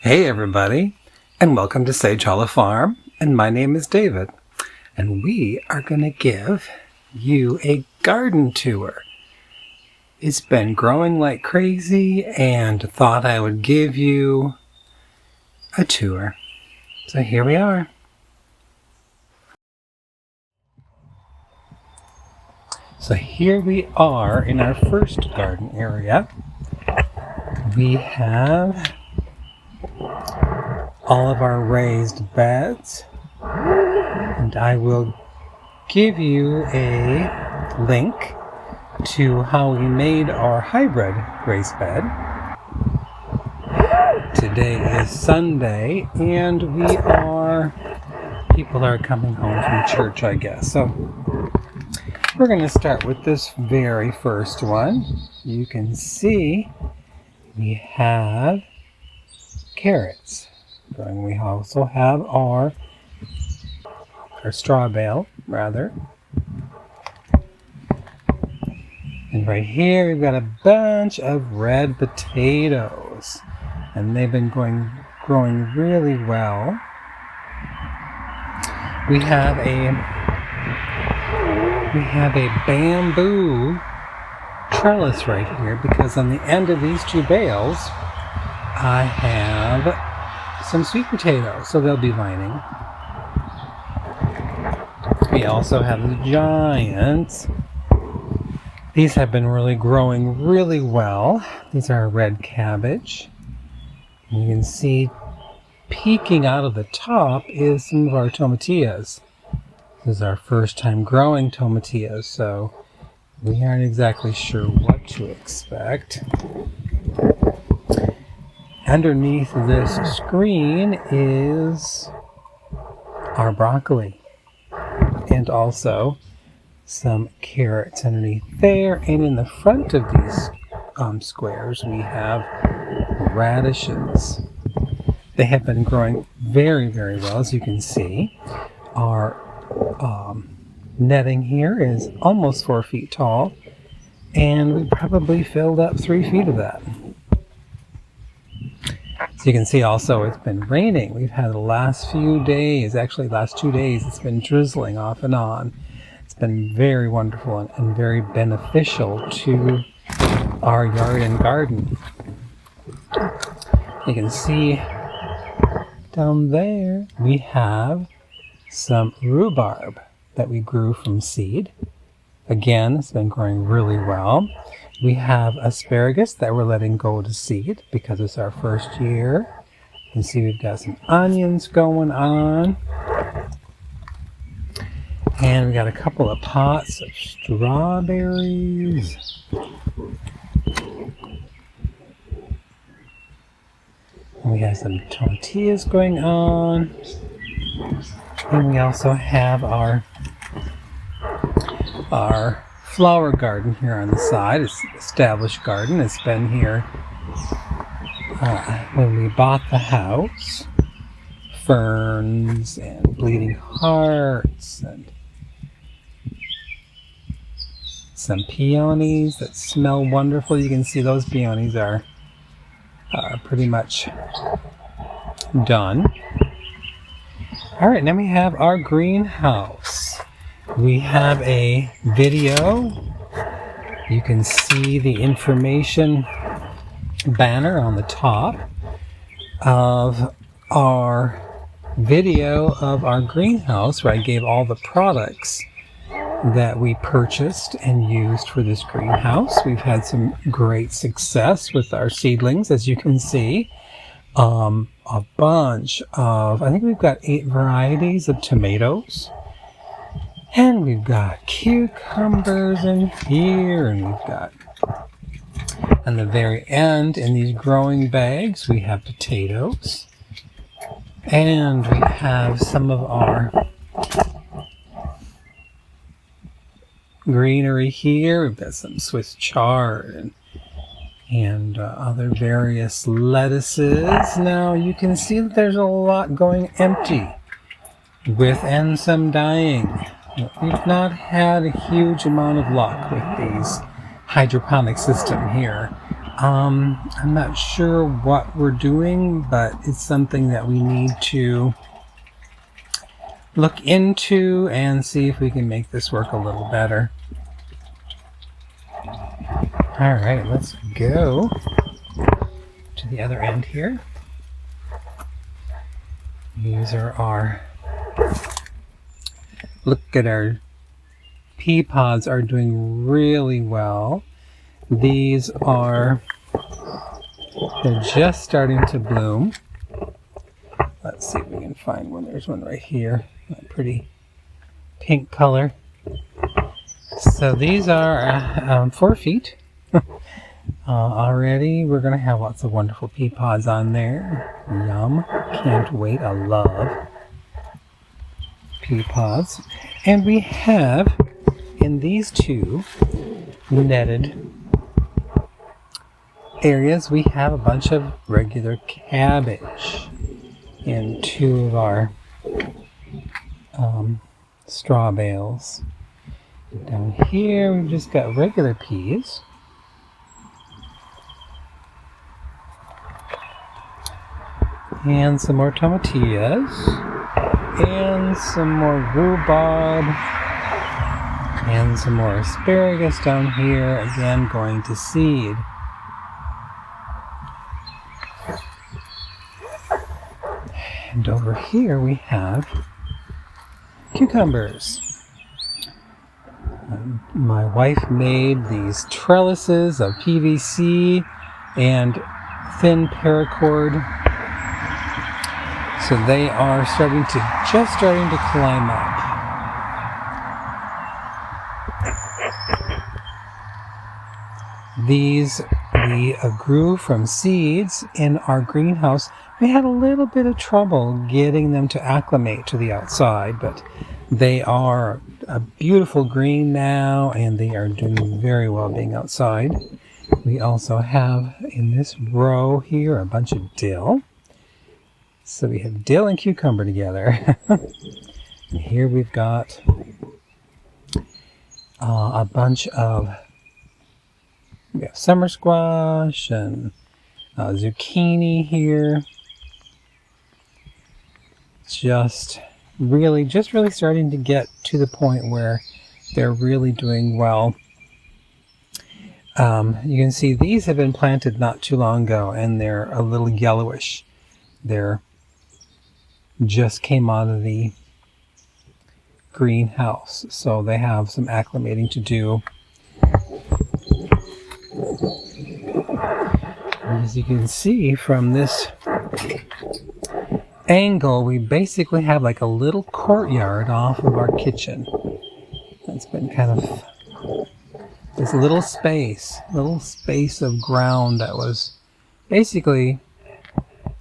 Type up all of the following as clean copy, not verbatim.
Hey everybody, and welcome to Sage Hollow Farm, and my name is David, and we are going to give you a garden tour. It's been growing like crazy, and thought I would give you a tour. So here we are. So here we are in our first garden area. We have all of our raised beds, and I will give you a link to how we made our hybrid raised bed. Today is Sunday, and people are coming home from church, I guess. So we're going to start with this very first one. You can see we have carrots. We also have our straw bale, rather. And right here we've got a bunch of red potatoes. And they've been growing really well. We have a bamboo trellis right here, because on the end of these two bales I have some sweet potatoes, so they'll be lining. We also have the giants. These have been really growing really well. These are red cabbage. You can see peeking out of the top is some of our tomatillas. This is our first time growing tomatillas, so we aren't exactly sure what to expect. Underneath this screen is our broccoli, and also some carrots underneath there. And in the front of these squares we have radishes. They have been growing very, very well, as you can see. Our netting here is almost 4 feet tall, and we probably filled up 3 feet of that. So you can see also it's been raining. We've had the last few days, actually last 2 days, it's been drizzling off and on. It's been very wonderful and very beneficial to our yard and garden. You can see down there we have some rhubarb that we grew from seed. Again, it's been growing really well. We have asparagus that we're letting go to seed because it's our first year. You can see we've got some onions going on. And we got a couple of pots of strawberries. And we have some tortillas going on. And we also have our flower garden here on the side. It's an established garden. It's been here when we bought the house. Ferns and bleeding hearts and some peonies that smell wonderful. You can see those peonies are pretty much done. All right, now we have our greenhouse. We have a video. You can see the information banner on the top of our video of our greenhouse, where I gave all the products that we purchased and used for this greenhouse. We've had some great success with our seedlings, as you can see. A bunch of, I think we've got 8 varieties of tomatoes. And we've got cucumbers in here, and we've got, on the very end, in these growing bags, we have potatoes. And we have some of our greenery here. We've got some Swiss chard and other various lettuces. Now you can see that there's a lot going empty and some dying. We've not had a huge amount of luck with these hydroponic system here. I'm not sure what we're doing, but it's something that we need to look into and see if we can make this work a little better. All right, let's go to the other end here. These are our, look at our pea pods are doing really well. These are, they're just starting to bloom. Let's see if we can find one. There's one right here, a pretty pink color. So these are 4 feet. Already we're going to have lots of wonderful pea pods on there. Yum. Can't wait. I love pea pods. And we have in these 2 netted areas, we have a bunch of regular cabbage in 2 of our straw bales. Down here we've just got regular peas. And some more tomatillas. And some more rhubarb. And some more asparagus down here. Again, going to seed. And over here we have cucumbers. My wife made these trellises of PVC and thin paracord. So they are just starting to climb up. These we grew from seeds in our greenhouse. We had a little bit of trouble getting them to acclimate to the outside, but they are a beautiful green now, and they are doing very well being outside. We also have in this row here a bunch of dill. So we have dill and cucumber together. And here we've got a bunch of, we have summer squash and zucchini here. Just really starting to get to the point where they're really doing well. You can see these have been planted not too long ago, and they're a little yellowish. They're just came out of the greenhouse, so they have some acclimating to do. As you can see from this angle, we basically have like a little courtyard off of our kitchen. That's been kind of this little space of ground that was basically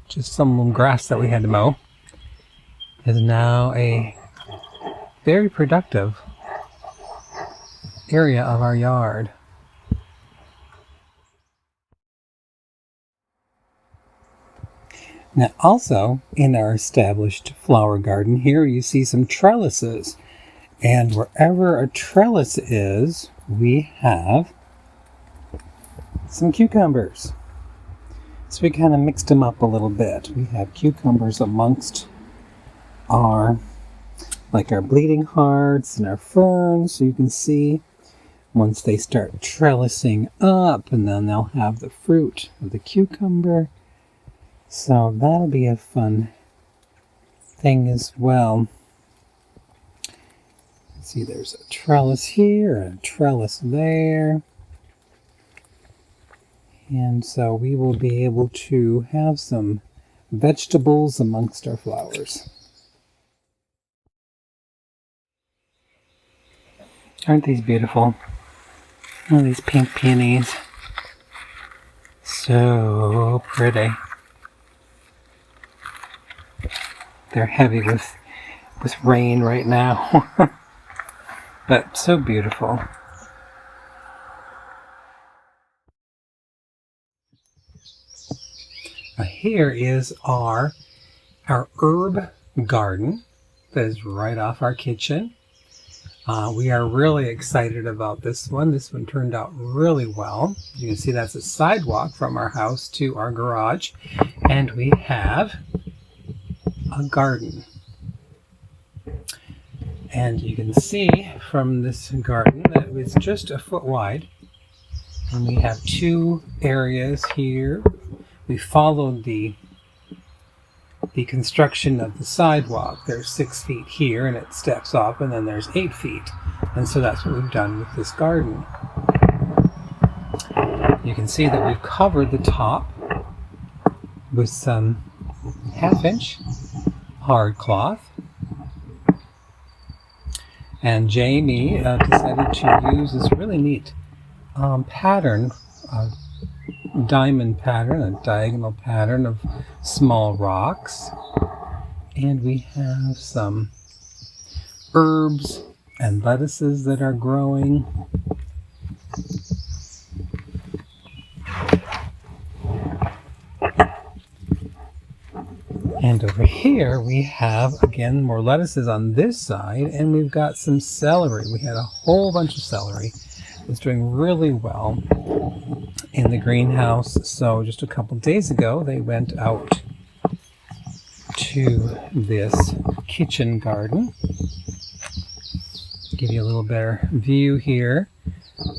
just some grass that we had to mow, is now a very productive area of our yard. Now also in our established flower garden here you see some trellises, and wherever a trellis is we have some cucumbers. So we kind of mixed them up a little bit. We have cucumbers amongst our bleeding hearts and our ferns, so you can see once they start trellising up, and then they'll have the fruit of the cucumber. So that'll be a fun thing as well. See, there's a trellis here and a trellis there. And so we will be able to have some vegetables amongst our flowers. Aren't these beautiful? Oh, these pink peonies. So pretty. They're heavy with rain right now. But so beautiful. Now here is our herb garden that is right off our kitchen. We are really excited about this one. This one turned out really well. You can see that's a sidewalk from our house to our garage. And we have a garden. And you can see from this garden that it's just a foot wide. And we have two areas here. We followed the construction of the sidewalk. There's 6 feet here and it steps off, and then there's 8 feet. And so that's what we've done with this garden. You can see that we've covered the top with some 1/2 inch hard cloth. And Jamie decided to use this really neat pattern, a diamond pattern, a diagonal pattern of small rocks. And we have some herbs and lettuces that are growing. And over here we have, again, more lettuces on this side, and we've got some celery. We had a whole bunch of celery. It's doing really well in the greenhouse. So just a couple days ago, they went out to this kitchen garden. Give you a little better view here.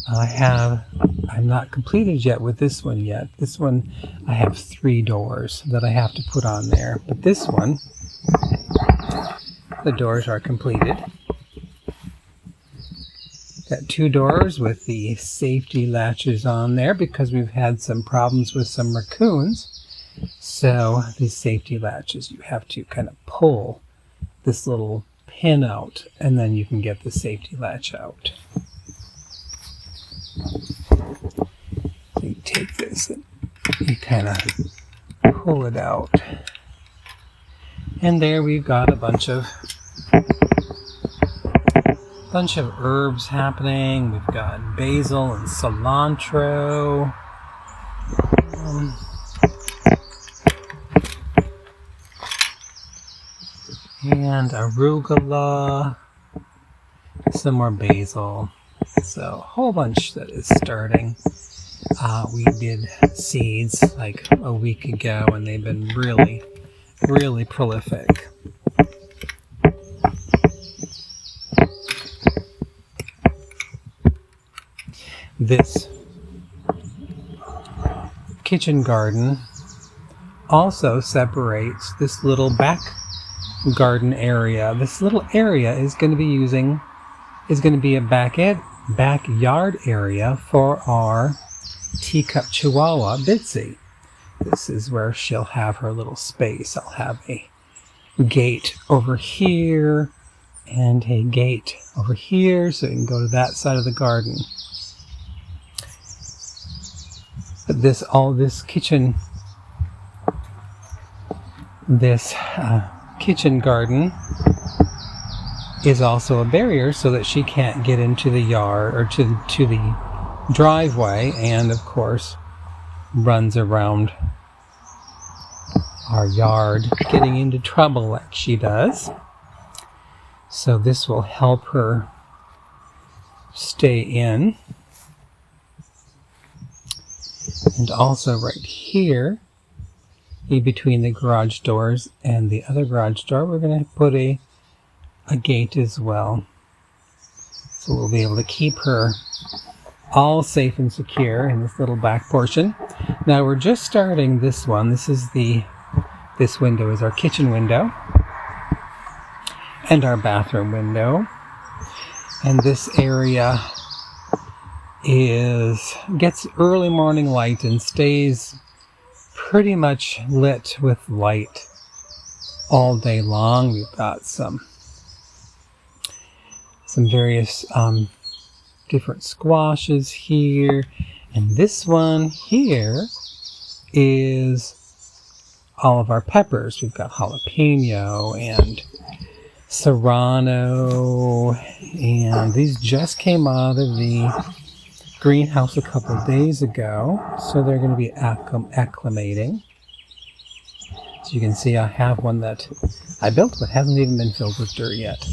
I'm not completed yet with this one yet. This one, I have 3 doors that I have to put on there. But this one, the doors are completed. Got 2 doors with the safety latches on there because we've had some problems with some raccoons. So these safety latches, you have to kind of pull this little pin out, and then you can get the safety latch out. So you take this and you kind of pull it out. And there we've got a bunch of herbs happening. We've got basil and cilantro. And arugula. Some more basil. So a whole bunch that is starting. We did seeds like a week ago, and they've been really, really prolific. This kitchen garden also separates this little back garden area. This little area is going to be a backyard area for our teacup chihuahua, Bitsy. This is where she'll have her little space. I'll have a gate over here and a gate over here so you can go to that side of the garden. But this kitchen garden is also a barrier so that she can't get into the yard or to the driveway, and of course runs around our yard getting into trouble like she does. So this will help her stay in. And also right here, in between the garage doors and the other garage door, we're going to put a gate as well. So we'll be able to keep her all safe and secure in this little back portion. Now we're just starting this one. This window is our kitchen window and our bathroom window. And this area gets early morning light and stays pretty much lit with light all day long. We've got some various different squashes here, and this one here is all of our peppers. We've got jalapeno and serrano, and these just came out of the greenhouse a couple of days ago, so they're going to be acclimating. So you can see I have one that I built but hasn't even been filled with dirt yet.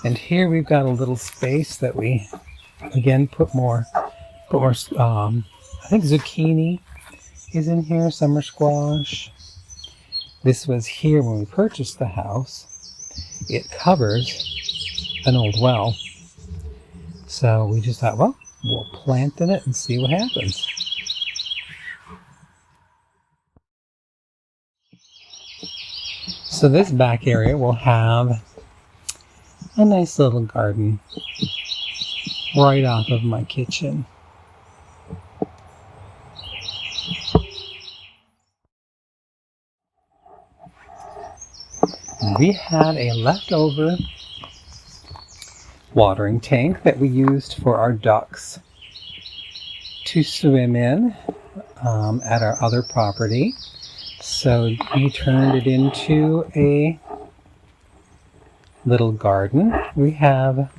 And here we've got a little space that we, again, put more, I think zucchini is in here, summer squash. This was here when we purchased the house. It covers an old well. So we just thought, well, we'll plant in it and see what happens. So this back area will have a nice little garden right off of my kitchen. We had a leftover watering tank that we used for our ducks to swim in at our other property. So we turned it into a little garden. We have,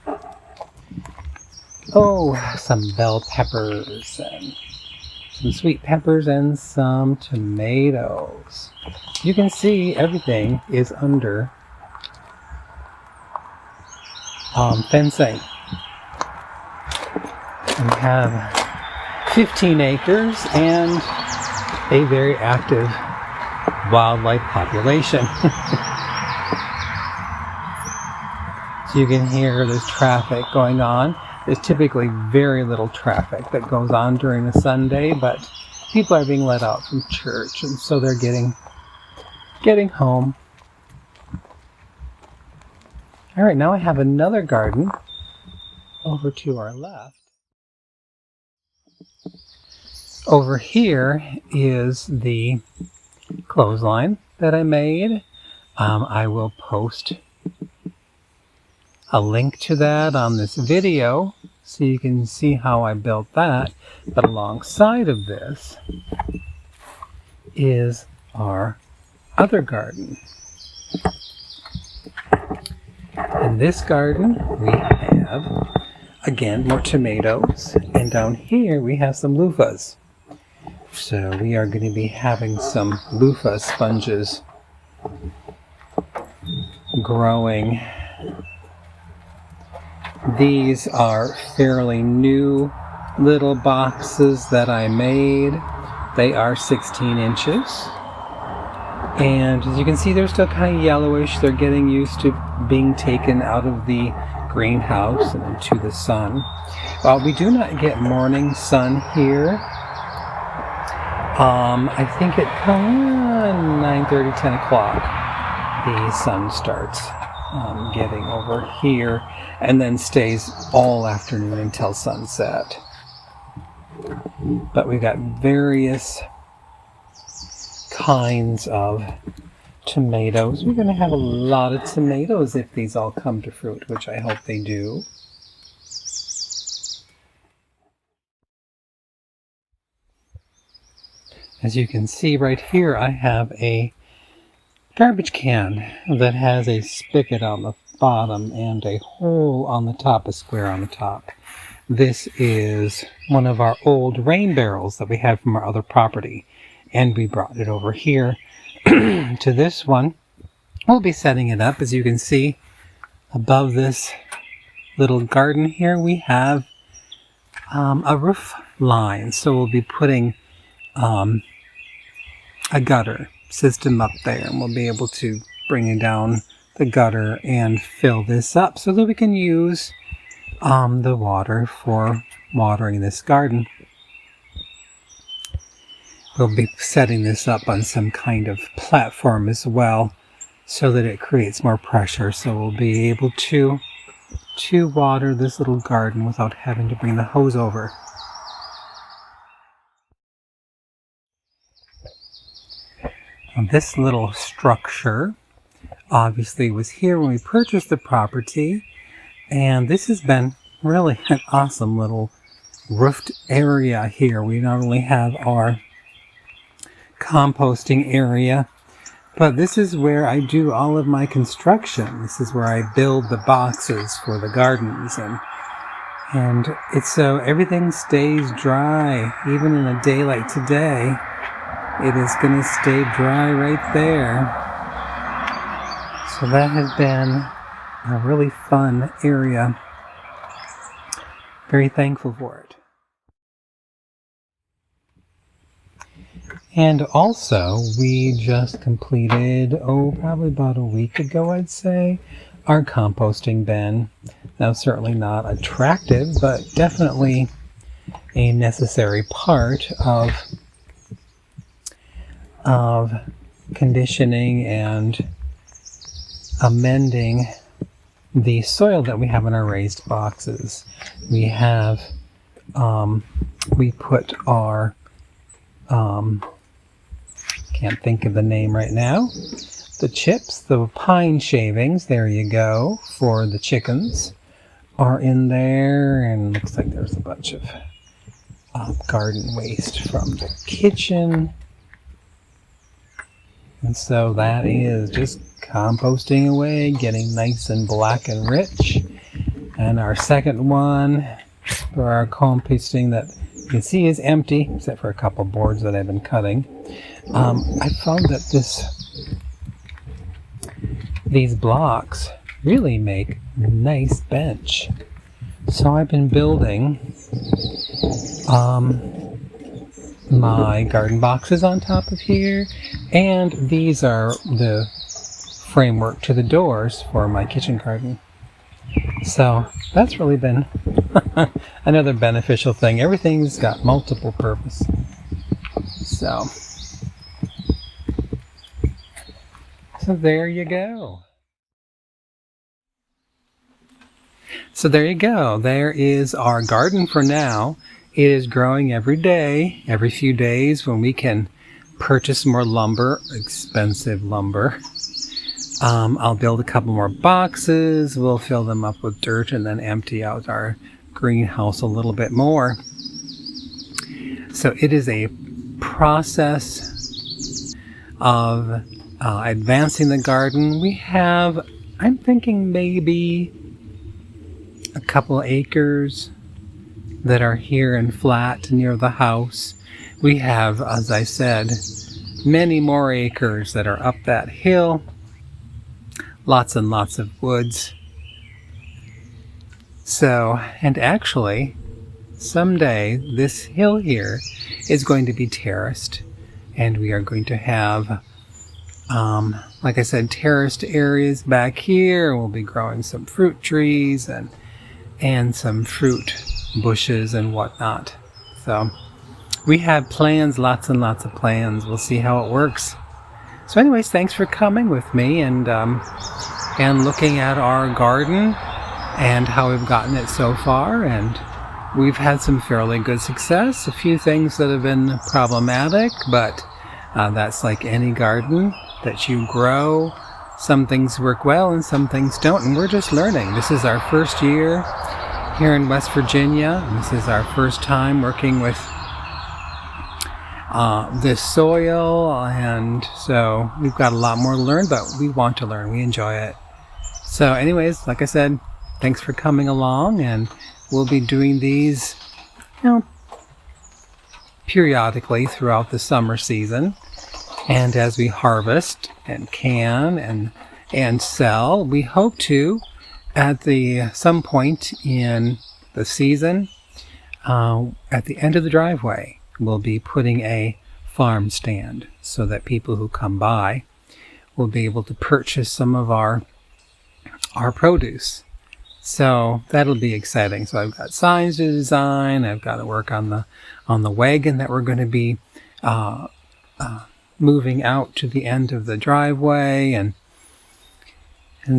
some bell peppers and some sweet peppers and some tomatoes. You can see everything is under fencing. We have 15 acres and a very active wildlife population. So you can hear there's traffic going on. There's typically very little traffic that goes on during a Sunday, but people are being let out from church, and so they're getting home. All right, now I have another garden over to our left. Over here is the clothesline that I made. I will post a link to that on this video so you can see how I built that. But alongside of this is our other garden. In this garden we have, again, more tomatoes, and down here we have some loofahs. So we are going to be having some loofah sponges growing. These are fairly new little boxes that I made. They are 16 inches. And as you can see, they're still kind of yellowish. They're getting used to being taken out of the greenhouse and into the sun. We do not get morning sun here. I think at 9:30, 10 o'clock, the sun starts getting over here and then stays all afternoon until sunset. But we've got various kinds of tomatoes. We're going to have a lot of tomatoes if these all come to fruit, which I hope they do. As you can see right here, I have a garbage can that has a spigot on the bottom and a hole on the top, a square on the top. This is one of our old rain barrels that we had from our other property, and we brought it over here to this one. We'll be setting it up. As you can see above this little garden here, we have a roof line, so we'll be putting a gutter system up there, and we'll be able to bring it down the gutter and fill this up so that we can use the water for watering this garden. We'll be setting this up on some kind of platform as well so that it creates more pressure, so we'll be able to water this little garden without having to bring the hose over. This little structure obviously was here when we purchased the property, and this has been really an awesome little roofed area here. We not only have our composting area, but this is where I do all of my construction. This is where I build the boxes for the gardens, and it's so everything stays dry. Even in a day like today, it is going to stay dry right there. So that has been a really fun area. Very thankful for it. And also, we just completed, probably about a week ago, I'd say, our composting bin. Now, certainly not attractive, but definitely a necessary part of conditioning and amending the soil that we have in our raised boxes. We have, we put our, can't think of the name right now, the chips, the pine shavings, there you go, for the chickens are in there, and looks like there's a bunch of garden waste from the kitchen. And so that is just composting away, getting nice and black and rich. And our second one for our composting that you can see is empty, except for a couple boards that I've been cutting. I found that these blocks really make a nice bench. So I've been building my garden boxes on top of here, and these are the framework to the doors for my kitchen garden. So that's really been another beneficial thing. Everything's got multiple purpose. So there you go. So there you go. There is our garden for now. It is growing every day, every few days when we can purchase more lumber, expensive lumber. I'll build a couple more boxes. We'll fill them up with dirt and then empty out our greenhouse a little bit more. So it is a process of advancing the garden. We have, I'm thinking maybe a couple acres that are here and flat near the house. We have, as I said, many more acres that are up that hill. Lots and lots of woods. So, and actually, someday this hill here is going to be terraced, and we are going to have, like I said, terraced areas back here. We'll be growing some fruit trees and some fruit bushes and whatnot. So we have plans, lots and lots of plans. We'll see how it works. So anyways, thanks for coming with me and looking at our garden and how we've gotten it so far. And we've had some fairly good success. A few things that have been problematic, but that's like any garden that you grow. Some things work well and some things don't, and we're just learning. This is our first year here in West Virginia. And this is our first time working with this soil, and so we've got a lot more to learn, but we want to learn. We enjoy it. So anyways, like I said, thanks for coming along, and we'll be doing these, periodically throughout the summer season. And as we harvest and can and sell, we hope to, at some point in the season, at the end of the driveway, we'll be putting a farm stand so that people who come by will be able to purchase some of our produce. So that'll be exciting. So I've got signs to design. I've got to work on the wagon that we're going to be moving out to the end of the driveway, and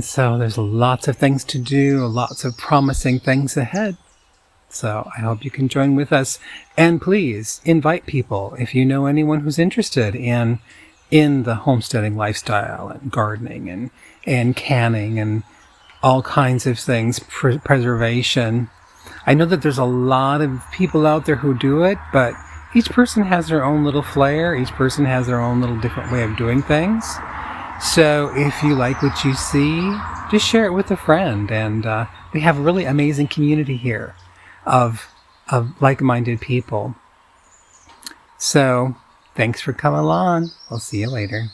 so there's lots of things to do, lots of promising things ahead. So I hope you can join with us, and please invite people if you know anyone who's interested in the homesteading lifestyle and gardening and canning and all kinds of things, preservation. I know that there's a lot of people out there who do it, but each person has their own little flair. Each person has their own little different way of doing things. So if you like what you see, just share it with a friend. And we have a really amazing community here of like-minded people. So thanks for coming along. I'll see you later.